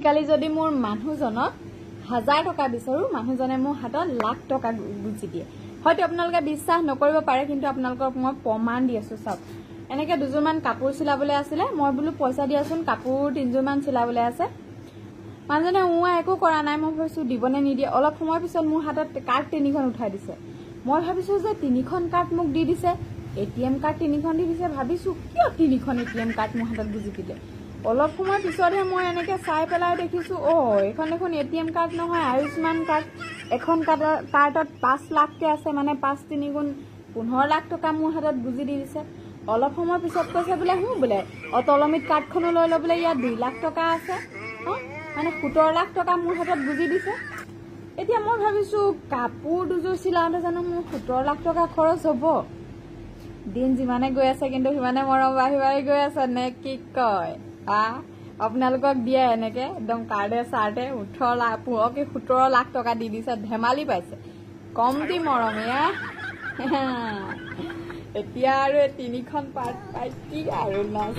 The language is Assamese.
আজিকালি যদি মোৰ মানুহজনক 1000 টকা বিচাৰো মানুহজনে মোৰ হাতত লাখ টকা গুজি দিয়ে হয়তো আপোনালোকে বিশ্বাস নকৰিব পাৰে কিন্তু আপোনালোকক মই প্ৰমাণ দি আছো চাওক এনেকে দুজোৰমান কাপোৰ চিলাবলৈ আছিলে মই বলো পইচা দিয়াচোন কাপোৰ তিনজোৰমান চিলাবলৈ আছে মানুহজনে একো কৰা নাই মই ভাবিছো দিবনে নিদিয়ে অলপ সময় পিছত মোৰ হাতত কাৰ্ড 3খন উঠাই দিছে মই ভাবিছো যে 3খন কাৰ্ড মোক দি দিছে এটিএম কাৰ্ড 3খন দি দিছে ভাবিছো কিয় 3খন এটিএম কাৰ্ড মোৰ হাতত গুজি দিলে অলপ সময় পিছতহে মই এনেকে চাই পেলাই দেখিছো এখন এখন এটিএম কাৰ্ড নহয় আয়ুষ্মান কাৰ্ড এখন কাৰ্ডত 5 লাখকে আছে মানে 5 3 গুণ 15 লাখ টকা মোৰ হাতত গুজি দি দিছে অলপ সময় পিছত কৈছে বোলে বোলে অটলমিত কাৰ্ডখনো লৈ ল বোলে ইয়াত 2 লাখ টকা আছে মানে 17 লাখ টকা মোৰ হাতত গুজি দিছে এতিয়া মই ভাবিছো কাপোৰ দুযোৰ চিলাওঁতে জানো মোৰ 17 লাখ টকা খৰচ হ'ব দিন যিমানে গৈ আছে কিন্তু সিমানে মৰম বাঢ়ি বাঢ়ি গৈ আছে নে কি কয় আপোনালোকক দিয়ে এনেকে একদম কাৰ্ডে চাৰ্টে 18 লাখ 17 লাখ টকা দি দিছে ধেমালি পাইছে কমটি মৰম এতিয়া আৰু 3খন পাৰ্ট পাই কি আৰু নাচ